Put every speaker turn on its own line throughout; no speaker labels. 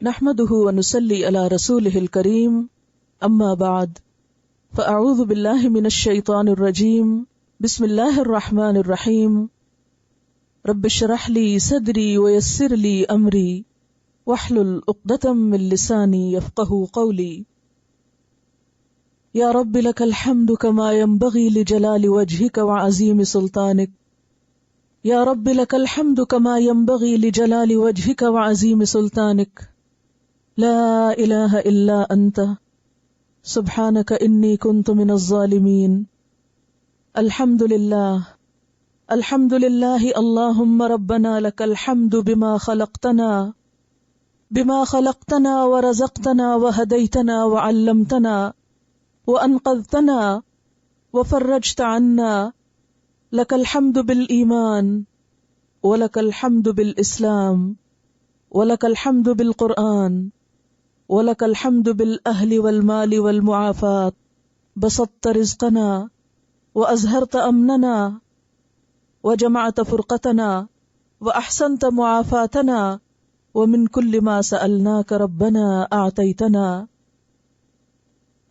نحمده ونصلي على رسوله الكريم اما بعد فاعوذ بالله من الشيطان الرجيم بسم الله الرحمن الرحيم رب اشرح لي صدري ويسر لي امري واحلل عقدة من لساني يفقهوا قولي يا رب لك الحمد كما ينبغي لجلال وجهك وعظيم سلطانك يا رب لك الحمد كما ينبغي لجلال وجهك وعظيم سلطانك لا إله إلا أنت سبحانك إني كنت من الظالمين الحمد لله اللهم ربنا لك الحمد بما خلقتنا ورزقتنا وهديتنا وعلمتنا وأنقذتنا وفرجت عنا لك الحمد بالإيمان ولك الحمد بالإسلام ولك الحمد بالقرآن ولك الحمد بالأهل والمال والمعافاة بسطت رزقنا وأزهرت أمننا وجمعت فرقتنا وأحسنت معافاتنا ومن كل ما سألناك ربنا أعطيتنا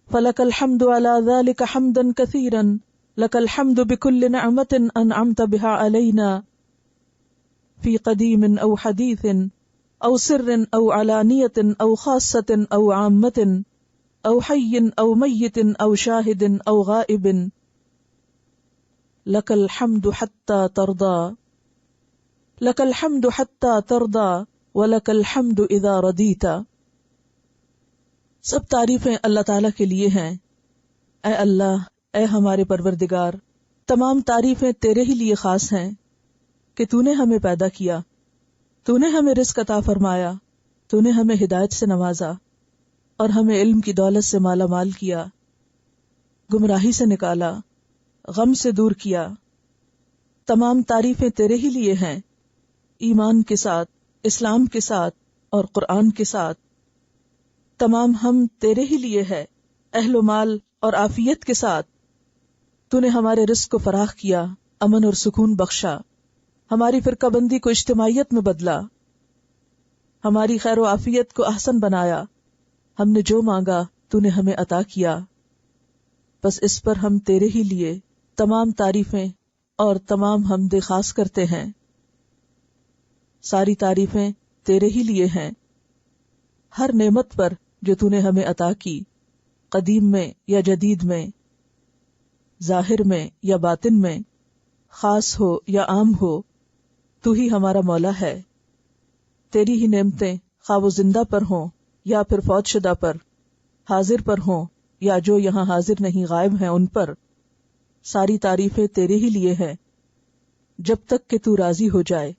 فلك الحمد على ذلك حمدا كثيرا لك الحمد بكل نعمة أنعمت بها علينا في قديم أو حديث أو سر أو علانية أو خاصة أو عامة أو حي أو ميت أو شاهد أو غائب لك الحمد حتى ترضى لك الحمد حتى ترضى ولك الحمد إذا رضيت. سب تعریفیں اللہ تعالیٰ کے لیے ہیں. اے اللہ، اے ہمارے پروردگار، تمام تعریفیں تیرے ہی لیے خاص ہیں کہ تو نے ہمیں پیدا کیا، تو نے ہمیں رزق عطا فرمایا، تو نے ہمیں ہدایت سے نوازا اور ہمیں علم کی دولت سے مالا مال کیا، گمراہی سے نکالا، غم سے دور کیا. تمام تعریفیں تیرے ہی لیے ہیں، ایمان کے ساتھ، اسلام کے ساتھ اور قرآن کے ساتھ. تمام ہم تیرے ہی لیے ہے، اہل و مال اور عافیت کے ساتھ. تو نے ہمارے رزق کو فراخ کیا، امن اور سکون بخشا، ہماری فرقہ بندی کو اجتماعیت میں بدلا، ہماری خیر و عافیت کو احسن بنایا. ہم نے جو مانگا تو نے ہمیں عطا کیا، بس اس پر ہم تیرے ہی لیے تمام تعریفیں اور تمام حمد خاص کرتے ہیں. ساری تعریفیں تیرے ہی لیے ہیں. ہر نعمت پر جو تو نے ہمیں عطا کی، قدیم میں یا جدید میں، ظاہر میں یا باطن میں، خاص ہو یا عام ہو، تو ہی ہمارا مولا ہے. تیری ہی نعمتیں خواہ وہ زندہ پر ہوں یا پھر فوت شدہ پر، حاضر پر ہوں یا جو یہاں حاضر نہیں غائب ہیں ان پر، ساری تعریفیں تیرے ہی لیے ہیں جب تک کہ تو راضی ہو جائے،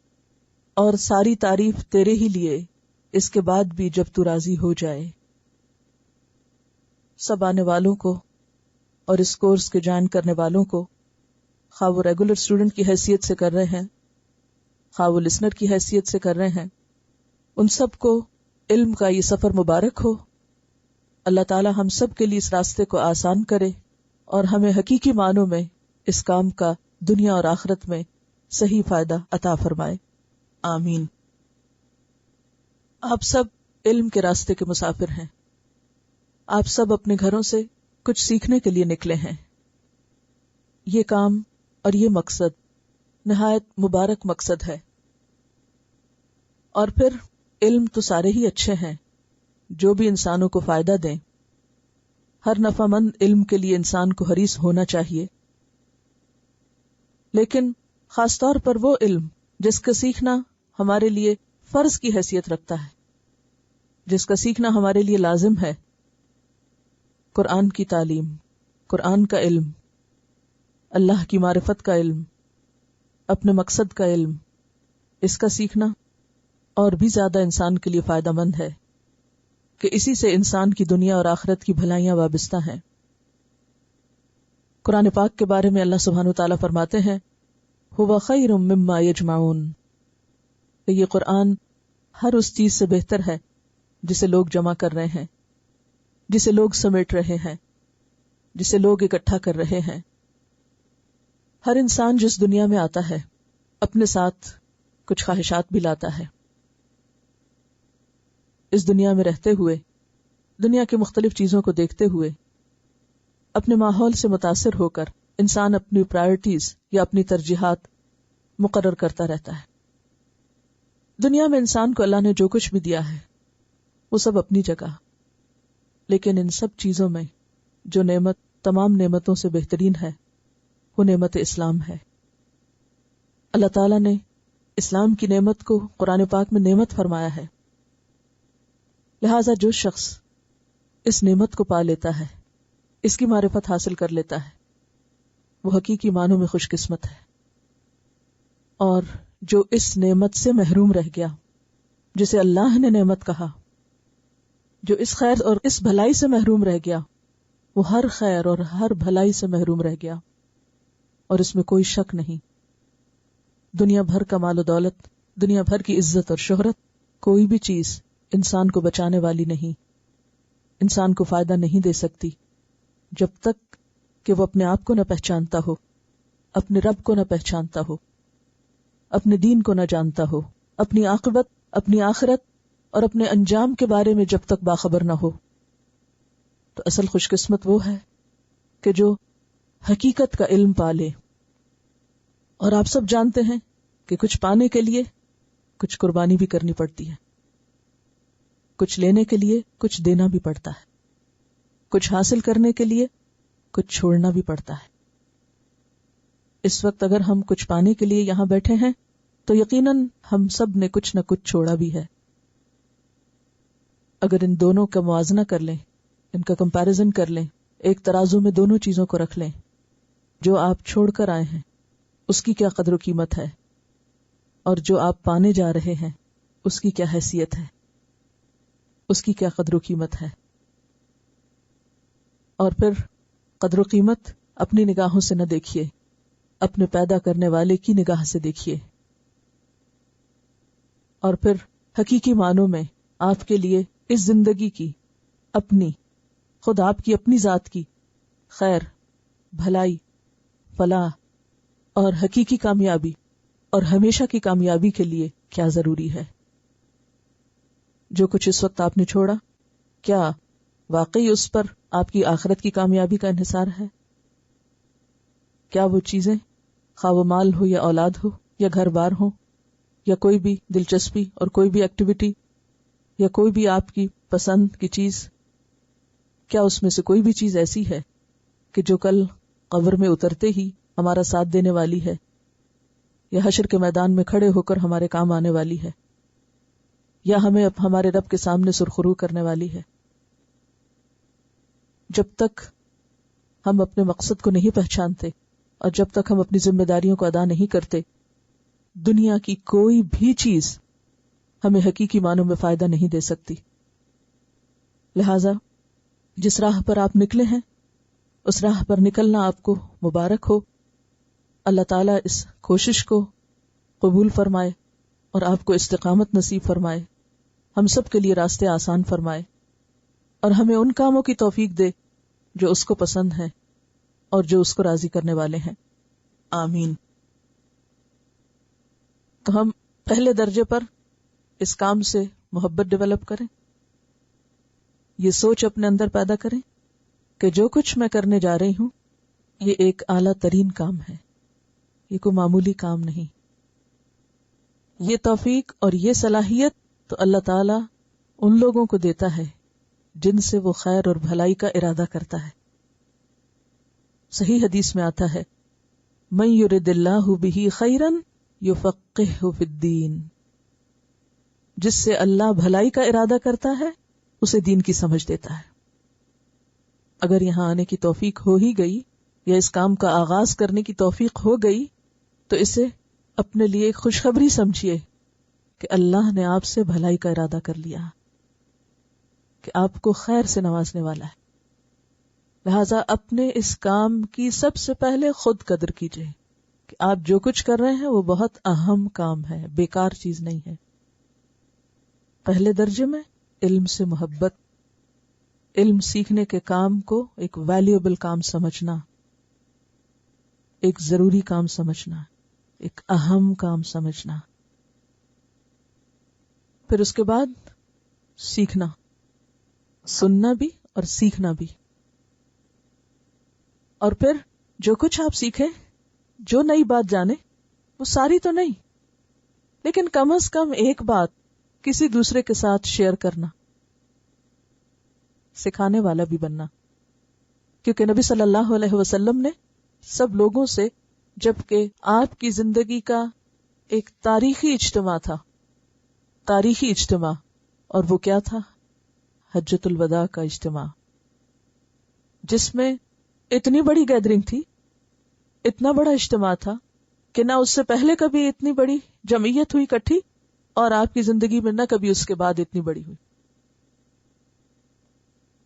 اور ساری تعریف تیرے ہی لیے اس کے بعد بھی جب تو راضی ہو جائے. سب آنے والوں کو اور اس کورس کے جوائن کرنے والوں کو، خواہ وہ ریگولر اسٹوڈنٹ کی حیثیت سے کر رہے ہیں، خواہ وہ لسنر کی حیثیت سے کر رہے ہیں، ان سب کو علم کا یہ سفر مبارک ہو. اللہ تعالی ہم سب کے لیے اس راستے کو آسان کرے اور ہمیں حقیقی معنوں میں اس کام کا دنیا اور آخرت میں صحیح فائدہ عطا فرمائے. آمین. آپ سب علم کے راستے کے مسافر ہیں. آپ سب اپنے گھروں سے کچھ سیکھنے کے لیے نکلے ہیں. یہ کام اور یہ مقصد نہایت مبارک مقصد ہے. اور پھر علم تو سارے ہی اچھے ہیں جو بھی انسانوں کو فائدہ دیں. ہر نفع مند علم کے لیے انسان کو حریص ہونا چاہیے، لیکن خاص طور پر وہ علم جس کا سیکھنا ہمارے لیے فرض کی حیثیت رکھتا ہے، جس کا سیکھنا ہمارے لیے لازم ہے. قرآن کی تعلیم، قرآن کا علم، اللہ کی معرفت کا علم، اپنے مقصد کا علم، اس کا سیکھنا اور بھی زیادہ انسان کے لیے فائدہ مند ہے کہ اسی سے انسان کی دنیا اور آخرت کی بھلائیاں وابستہ ہیں. قرآن پاک کے بارے میں اللہ سبحانہ وتعالیٰ فرماتے ہیں هو خیر مما یجمعون، کہ یہ قرآن ہر اس چیز سے بہتر ہے جسے لوگ جمع کر رہے ہیں، جسے لوگ سمیٹ رہے ہیں، جسے لوگ اکٹھا کر رہے ہیں. ہر انسان جس دنیا میں آتا ہے اپنے ساتھ کچھ خواہشات بھی لاتا ہے. اس دنیا میں رہتے ہوئے، دنیا کی مختلف چیزوں کو دیکھتے ہوئے، اپنے ماحول سے متاثر ہو کر انسان اپنی پرائرٹیز یا اپنی ترجیحات مقرر کرتا رہتا ہے۔ دنیا میں انسان کو اللہ نے جو کچھ بھی دیا ہے وہ سب اپنی جگہ، لیکن ان سب چیزوں میں جو نعمت تمام نعمتوں سے بہترین ہے وہ نعمت اسلام ہے۔ اللہ تعالیٰ نے اسلام کی نعمت کو قرآن پاک میں نعمت فرمایا ہے، لہذا جو شخص اس نعمت کو پا لیتا ہے، اس کی معرفت حاصل کر لیتا ہے، وہ حقیقی معنوں میں خوش قسمت ہے۔ اور جو اس نعمت سے محروم رہ گیا، جسے اللہ نے نعمت کہا، جو اس خیر اور اس بھلائی سے محروم رہ گیا، وہ ہر خیر اور ہر بھلائی سے محروم رہ گیا، اور اس میں کوئی شک نہیں۔ دنیا بھر کا مال و دولت، دنیا بھر کی عزت اور شہرت، کوئی بھی چیز انسان کو بچانے والی نہیں، انسان کو فائدہ نہیں دے سکتی جب تک کہ وہ اپنے آپ کو نہ پہچانتا ہو، اپنے رب کو نہ پہچانتا ہو، اپنے دین کو نہ جانتا ہو، اپنی عاقبت، اپنی آخرت اور اپنے انجام کے بارے میں جب تک باخبر نہ ہو۔ تو اصل خوش قسمت وہ ہے کہ جو حقیقت کا علم پالے۔ اور آپ سب جانتے ہیں کہ کچھ پانے کے لیے کچھ قربانی بھی کرنی پڑتی ہے، کچھ لینے کے لیے کچھ دینا بھی پڑتا ہے، کچھ حاصل کرنے کے لیے کچھ چھوڑنا بھی پڑتا ہے۔ اس وقت اگر ہم کچھ پانے کے لیے یہاں بیٹھے ہیں تو یقیناً ہم سب نے کچھ نہ کچھ چھوڑا بھی ہے۔ اگر ان دونوں کا موازنہ کر لیں، ان کا کمپیریزن کر لیں، ایک ترازو میں دونوں چیزوں کو رکھ لیں، جو آپ چھوڑ کر آئے ہیں اس کی کیا قدر و قیمت ہے، اور جو آپ پانے جا رہے ہیں اس کی کیا حیثیت ہے، اس کی کیا قدر و قیمت ہے۔ اور پھر قدر و قیمت اپنی نگاہوں سے نہ دیکھیے، اپنے پیدا کرنے والے کی نگاہ سے دیکھیے۔ اور پھر حقیقی معنوں میں آپ کے لیے اس زندگی کی، اپنی، خود آپ کی اپنی ذات کی خیر، بھلائی، فلاح اور حقیقی کامیابی اور ہمیشہ کی کامیابی کے لیے کیا ضروری ہے۔ جو کچھ اس وقت آپ نے چھوڑا، کیا واقعی اس پر آپ کی آخرت کی کامیابی کا انحصار ہے؟ کیا وہ چیزیں، خواہ وہ مال ہو یا اولاد ہو یا گھر بار ہو یا کوئی بھی دلچسپی اور کوئی بھی ایکٹیویٹی یا کوئی بھی آپ کی پسند کی چیز، کیا اس میں سے کوئی بھی چیز ایسی ہے کہ جو کل قبر میں اترتے ہی ہمارا ساتھ دینے والی ہے، یا حشر کے میدان میں کھڑے ہو کر ہمارے کام آنے والی ہے، یا ہمیں اب ہمارے رب کے سامنے سرخرو کرنے والی ہے؟ جب تک ہم اپنے مقصد کو نہیں پہچانتے اور جب تک ہم اپنی ذمہ داریوں کو ادا نہیں کرتے، دنیا کی کوئی بھی چیز ہمیں حقیقی معنوں میں فائدہ نہیں دے سکتی۔ لہذا جس راہ پر آپ نکلے ہیں اس راہ پر نکلنا آپ کو مبارک ہو۔ اللہ تعالیٰ اس کوشش کو قبول فرمائے اور آپ کو استقامت نصیب فرمائے، ہم سب کے لیے راستے آسان فرمائے، اور ہمیں ان کاموں کی توفیق دے جو اس کو پسند ہیں اور جو اس کو راضی کرنے والے ہیں، آمین۔ تو ہم پہلے درجے پر اس کام سے محبت ڈیولپ کریں، یہ سوچ اپنے اندر پیدا کریں کہ جو کچھ میں کرنے جا رہی ہوں یہ ایک اعلیٰ ترین کام ہے، یہ کوئی معمولی کام نہیں۔ یہ توفیق اور یہ صلاحیت تو اللہ تعالیٰ ان لوگوں کو دیتا ہے جن سے وہ خیر اور بھلائی کا ارادہ کرتا ہے۔ صحیح حدیث میں آتا ہے، من یرد اللہ بہ خیرا یفقہہ فی الدین، جس سے اللہ بھلائی کا ارادہ کرتا ہے اسے دین کی سمجھ دیتا ہے۔ اگر یہاں آنے کی توفیق ہو ہی گئی یا اس کام کا آغاز کرنے کی توفیق ہو گئی تو اسے اپنے لیے ایک خوشخبری سمجھیے کہ اللہ نے آپ سے بھلائی کا ارادہ کر لیا، کہ آپ کو خیر سے نوازنے والا ہے۔ لہذا اپنے اس کام کی سب سے پہلے خود قدر کیجئے کہ آپ جو کچھ کر رہے ہیں وہ بہت اہم کام ہے، بیکار چیز نہیں ہے۔ پہلے درجے میں علم سے محبت، علم سیکھنے کے کام کو ایک ویلیوبل کام سمجھنا، ایک ضروری کام سمجھنا، ایک اہم کام سمجھنا۔ پھر اس کے بعد سیکھنا، سننا بھی اور سیکھنا بھی. اور پھر جو کچھ آپ سیکھیں، جو نئی بات جانیں، وہ ساری تو نہیں، لیکن کم از کم ایک بات کسی دوسرے کے ساتھ شیئر کرنا، سکھانے والا بھی بننا. کیونکہ نبی صلی اللہ علیہ وسلم نے سب لوگوں سے، جبکہ آپ کی زندگی کا ایک تاریخی اجتماع تھا، تاریخی اجتماع، اور وہ کیا تھا؟ حجۃ الوداع کا اجتماع، جس میں اتنی بڑی گیدرنگ تھی، اتنا بڑا اجتماع تھا کہ نہ اس سے پہلے کبھی اتنی بڑی جمعیت ہوئی اکٹھی، اور آپ کی زندگی میں نہ کبھی اس کے بعد اتنی بڑی ہوئی.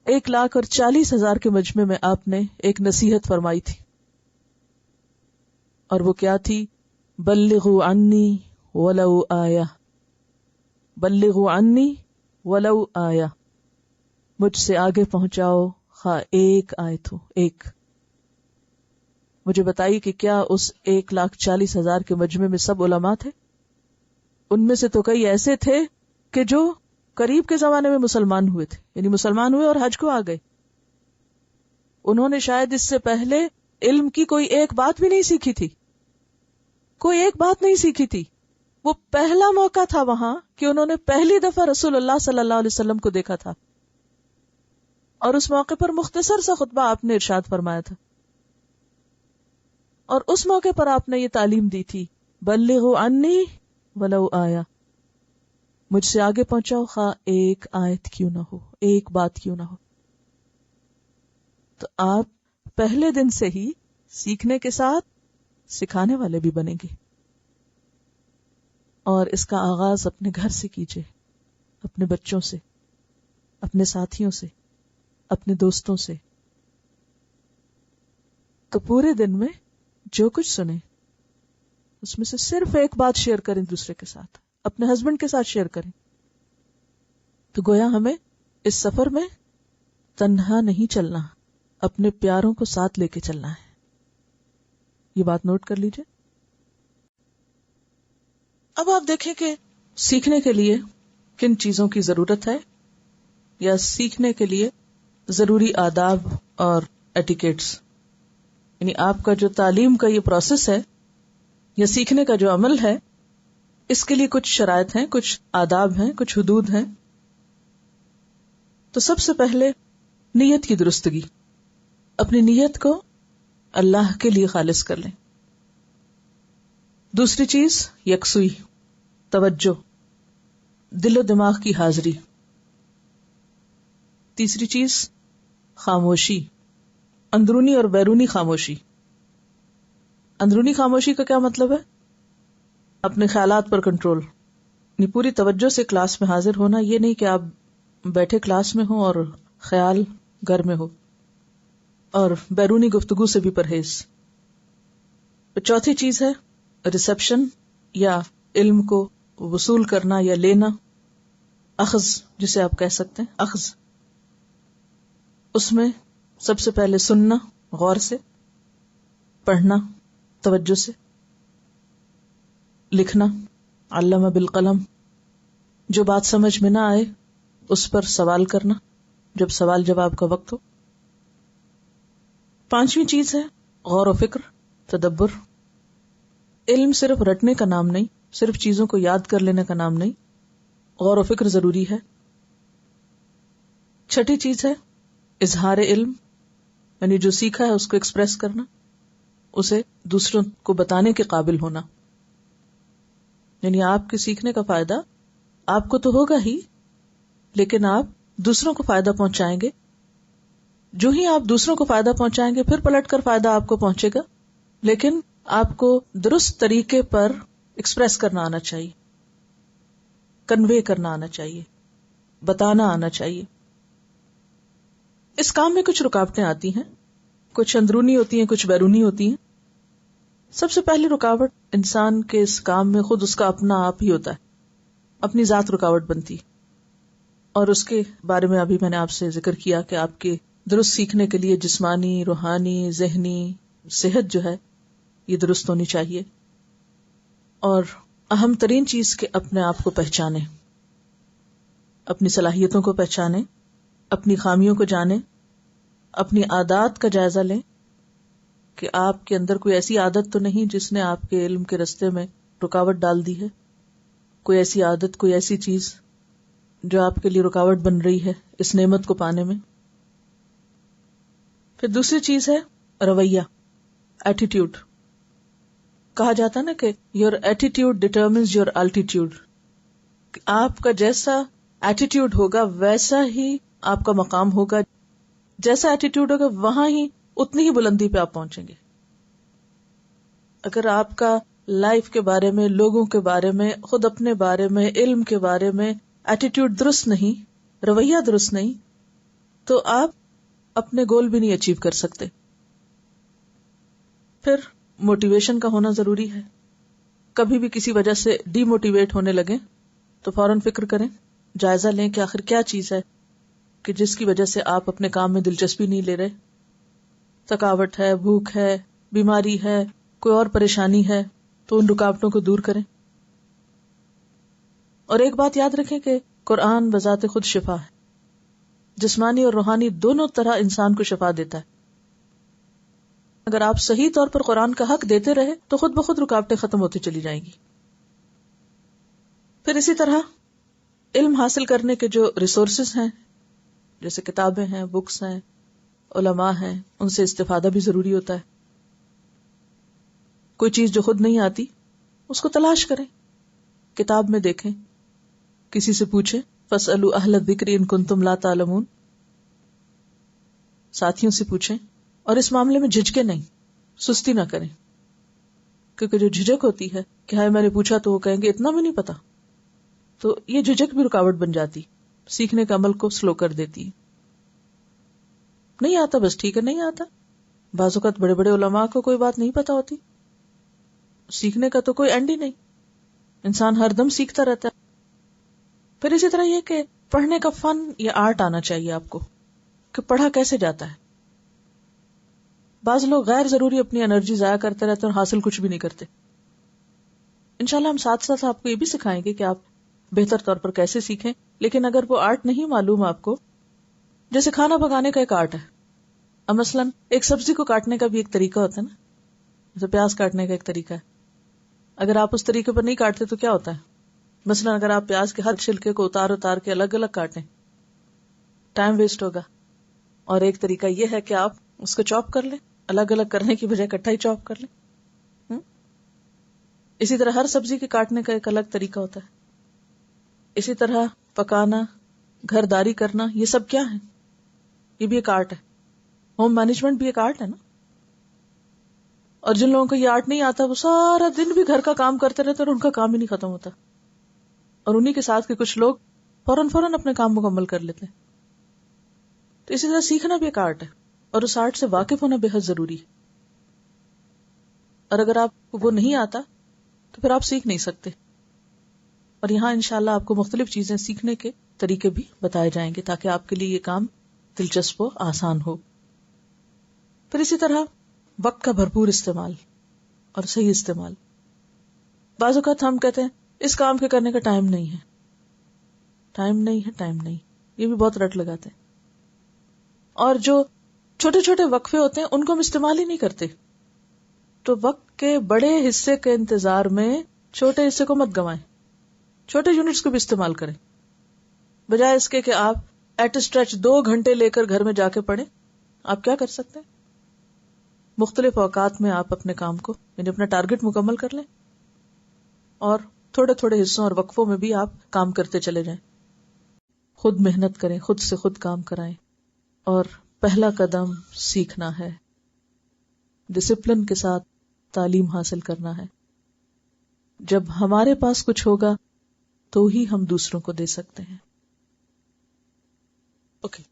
1,40,000 کے مجمع میں آپ نے ایک نصیحت فرمائی تھی، اور وہ کیا تھی؟ بلغوا عنی ولو آیہ، بلغوا عنی ولو آیہ، مجھ سے آگے پہنچاؤ خواہ ایک آیت ہو، ایک. مجھے بتائیے کہ کیا اس 1,40,000 کے مجمع میں سب علماء تھے؟ ان میں سے تو کئی ایسے تھے کہ جو قریب کے زمانے میں مسلمان ہوئے تھے، یعنی مسلمان ہوئے اور حج کو آ گئے. انہوں نے شاید اس سے پہلے علم کی کوئی ایک بات بھی نہیں سیکھی تھی، کوئی ایک بات نہیں سیکھی تھی. وہ پہلا موقع تھا وہاں کہ انہوں نے پہلی دفعہ رسول اللہ صلی اللہ علیہ وسلم کو دیکھا تھا، اور اس موقع پر مختصر سا خطبہ آپ نے ارشاد فرمایا تھا، اور اس موقع پر آپ نے یہ تعلیم دی تھی، بلغوا عنی ولو آیا، مجھ سے آگے پہنچاؤ خواہ ایک آیت کیوں نہ ہو، ایک بات کیوں نہ ہو. تو آپ پہلے دن سے ہی سیکھنے کے ساتھ سکھانے والے بھی بنیں گے. اور اس کا آغاز اپنے گھر سے کیجئے، اپنے بچوں سے، اپنے ساتھیوں سے، اپنے دوستوں سے. تو پورے دن میں جو کچھ سنیں اس میں سے صرف ایک بات شیئر کریں دوسرے کے ساتھ، اپنے ہسبینڈ کے ساتھ شیئر کریں. تو گویا ہمیں اس سفر میں تنہا نہیں چلنا، اپنے پیاروں کو ساتھ لے کے چلنا ہے. یہ بات نوٹ کر لیجئے. اب آپ دیکھیں کہ سیکھنے کے لیے کن چیزوں کی ضرورت ہے، یا سیکھنے کے لیے ضروری آداب اور ایٹیکیٹس، یعنی آپ کا جو تعلیم کا یہ پروسیس ہے یا سیکھنے کا جو عمل ہے، اس کے لیے کچھ شرائط ہیں، کچھ آداب ہیں، کچھ حدود ہیں. تو سب سے پہلے نیت کی درستگی، اپنی نیت کو اللہ کے لیے خالص کر لیں. دوسری چیز یکسوئی، توجہ، دل و دماغ کی حاضری. تیسری چیز خاموشی، اندرونی اور بیرونی خاموشی. اندرونی خاموشی کا کیا مطلب ہے؟ اپنے خیالات پر کنٹرول، یعنی پوری توجہ سے کلاس میں حاضر ہونا. یہ نہیں کہ آپ بیٹھے کلاس میں ہوں اور خیال گھر میں ہو. اور بیرونی گفتگو سے بھی پرہیز. چوتھی چیز ہے ریسپشن، یا علم کو وصول کرنا یا لینا، اخذ جسے آپ کہہ سکتے ہیں، اخذ. اس میں سب سے پہلے سننا غور سے، پڑھنا توجہ سے، لکھنا علم بالقلم، جو بات سمجھ میں نہ آئے اس پر سوال کرنا جب سوال جواب کا وقت ہو. پانچویں چیز ہے غور و فکر، تدبر. علم صرف رٹنے کا نام نہیں، صرف چیزوں کو یاد کر لینے کا نام نہیں، غور و فکر ضروری ہے. چھٹی چیز ہے اظہار علم، یعنی جو سیکھا ہے اس کو ایکسپریس کرنا، اسے دوسروں کو بتانے کے قابل ہونا. یعنی آپ کے سیکھنے کا فائدہ آپ کو تو ہوگا ہی، لیکن آپ دوسروں کو فائدہ پہنچائیں گے. جو ہی آپ دوسروں کو فائدہ پہنچائیں گے پھر پلٹ کر فائدہ آپ کو پہنچے گا، لیکن آپ کو درست طریقے پر ایکسپریس کرنا آنا چاہیے، کنوے کرنا آنا چاہیے، بتانا آنا چاہیے. اس کام میں کچھ رکاوٹیں آتی ہیں، کچھ اندرونی ہوتی ہیں، کچھ بیرونی ہوتی ہیں. سب سے پہلی رکاوٹ انسان کے اس کام میں خود اس کا اپنا آپ ہی ہوتا ہے، اپنی ذات رکاوٹ بنتی. اور اس کے بارے میں ابھی میں نے آپ سے ذکر کیا کہ آپ کے درست سیکھنے کے لیے جسمانی، روحانی، ذہنی صحت جو ہے یہ درست ہونی چاہیے. اور اہم ترین چیز کہ اپنے آپ کو پہچانے. اپنی صلاحیتوں کو پہچانیں، اپنی خامیوں کو جانیں، اپنی عادات کا جائزہ لیں کہ آپ کے اندر کوئی ایسی عادت تو نہیں جس نے آپ کے علم کے رستے میں رکاوٹ ڈال دی ہے، کوئی ایسی عادت، کوئی ایسی چیز جو آپ کے لیے رکاوٹ بن رہی ہے اس نعمت کو پانے میں۔ پھر دوسری چیز ہے رویہ، ایٹیٹیوڈ۔ کہا جاتا نا کہ your attitude determines your altitude, آپ کا جیسا ایٹیٹیوڈ ہوگا ویسا ہی آپ کا مقام ہوگا، جیسا ایٹیٹیوڈ ہوگا وہاں ہی اتنی ہی بلندی پہ آپ پہنچیں گے۔ اگر آپ کا لائف کے بارے میں، لوگوں کے بارے میں، خود اپنے بارے میں، علم کے بارے میں ایٹیٹیوڈ درست نہیں، رویہ درست نہیں، تو آپ اپنے گول بھی نہیں اچیو کر سکتے۔ پھر موٹیویشن کا ہونا ضروری ہے۔ کبھی بھی کسی وجہ سے ڈی موٹیویٹ ہونے لگے تو فوراً فکر کریں، جائزہ لیں کہ آخر کیا چیز ہے کہ جس کی وجہ سے آپ اپنے کام میں دلچسپی نہیں لے رہے۔ تھکاوٹ ہے، بھوک ہے، بیماری ہے، کوئی اور پریشانی ہے، تو ان رکاوٹوں کو دور کریں۔ اور ایک بات یاد رکھیں کہ قرآن بذات خود شفا ہے، جسمانی اور روحانی دونوں طرح انسان کو شفا دیتا ہے۔ اگر آپ صحیح طور پر قرآن کا حق دیتے رہے تو خود بخود رکاوٹیں ختم ہوتی چلی جائیں گی۔ پھر اسی طرح علم حاصل کرنے کے جو ریسورسز ہیں، جیسے کتابیں ہیں، بکس ہیں، علماء ہیں، ان سے استفادہ بھی ضروری ہوتا ہے۔ کوئی چیز جو خود نہیں آتی اس کو تلاش کریں، کتاب میں دیکھیں، کسی سے پوچھیں، فاسألوا اہل الذکر ان کنتم لا تعلمون، ساتھیوں سے پوچھیں، اور اس معاملے میں جھجکیں نہیں، سستی نہ کریں، کیونکہ جو جھجک ہوتی ہے کہ ہائے میں نے پوچھا تو وہ کہیں گے اتنا بھی نہیں پتا، تو یہ جھجک بھی رکاوٹ بن جاتی، سیکھنے کے عمل کو سلو کر دیتی ہے۔ نہیں آتا بس ٹھیک ہے، نہیں آتا۔ بعض اوقات بڑے بڑے علماء کو کوئی بات نہیں پتا ہوتی، سیکھنے کا تو کوئی اینڈ ہی نہیں، انسان ہر دم سیکھتا رہتا ہے۔ پھر اسی طرح یہ کہ پڑھنے کا فن یا آرٹ آنا چاہیے آپ کو کہ پڑھا کیسے جاتا ہے۔ بعض لوگ غیر ضروری اپنی انرجی ضائع کرتے رہتے ہیں اور حاصل کچھ بھی نہیں کرتے۔ انشاءاللہ ہم ساتھ ساتھ آپ کو یہ بھی سکھائیں گے کہ آپ بہتر طور پر کیسے سیکھیں، لیکن اگر وہ آرٹ نہیں معلوم آپ کو، جیسے کھانا پکانے کا ایک آرٹ ہے، اب مثلاً ایک سبزی کو کاٹنے کا بھی ایک طریقہ ہوتا ہے نا، جیسے پیاز کاٹنے کا ایک طریقہ ہے، اگر آپ اس طریقے پر نہیں کاٹتے تو کیا ہوتا ہے؟ مثلاً اگر آپ پیاز کے ہر چھلکے کو اتار کے الگ الگ کاٹیں، ٹائم ویسٹ ہوگا۔ اور ایک طریقہ یہ ہے کہ آپ اس کو چاپ کر لیں، الگ الگ کرنے کی بجائے اکٹھا ہی چاپ کر لیں۔ اسی طرح ہر سبزی کے کاٹنے کا ایک الگ طریقہ ہوتا ہے۔ اسی طرح پکانا، گھر داری کرنا، یہ سب کیا ہے؟ یہ بھی ایک آرٹ ہے۔ ہوم مینجمنٹ بھی ایک آرٹ ہے نا۔ اور جن لوگوں کو یہ آرٹ نہیں آتا وہ سارا دن بھی گھر کا کام کرتے رہتے اور ان کا کام ہی نہیں ختم ہوتا، اور انہی کے ساتھ کے کچھ لوگ فوراً اپنے کام مکمل کر لیتے ہیں۔ تو اسی طرح سیکھنا بھی ایک آرٹ ہے، اور اس آرٹ سے واقف ہونا بے حد ضروری ہے۔ اور اگر آپ کو وہ نہیں آتا تو پھر آپ سیکھ نہیں سکتے۔ اور یہاں انشاءاللہ آپ کو مختلف چیزیں سیکھنے کے طریقے بھی بتائے جائیں گے تاکہ آپ کے لیے یہ کام دلچسپ و آسان ہو۔ پھر اسی طرح وقت کا بھرپور استعمال اور صحیح استعمال۔ بعض اوقات ہم کہتے ہیں اس کام کے کرنے کا ٹائم نہیں ہے، یہ بھی بہت رٹ لگاتے ہیں۔ اور جو چھوٹے چھوٹے وقفے ہوتے ہیں ان کو ہم استعمال ہی نہیں کرتے، تو وقت کے بڑے حصے کے انتظار میں چھوٹے حصے کو مت گوائیں، چھوٹے یونٹس کو بھی استعمال کریں، بجائے اس کے کہ آپ ایٹ اسٹریچ 2 گھنٹے لے کر گھر میں جا کے پڑھیں۔ آپ کیا کر سکتے ہیں؟ مختلف اوقات میں آپ اپنے کام کو یعنی اپنا ٹارگٹ مکمل کر لیں، اور تھوڑے تھوڑے حصوں اور وقفوں میں بھی آپ کام کرتے چلے جائیں۔ خود محنت کریں، خود سے خود کام کرائیں، اور پہلا قدم سیکھنا ہے، ڈسپلن کے ساتھ تعلیم حاصل کرنا ہے۔ جب ہمارے پاس کچھ ہوگا تو ہی ہم دوسروں کو دے سکتے ہیں۔ اوکے،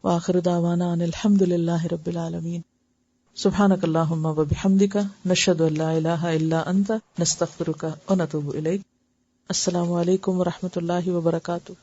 وآخر دعوانا ان الحمد للہ رب العالمین، سبحانک اللہم و بحمدک، نشہد ان لا الہ الا انت، نستغفرک و نتوب الیک۔ السلام علیکم و رحمۃ اللہ وبرکاتہ۔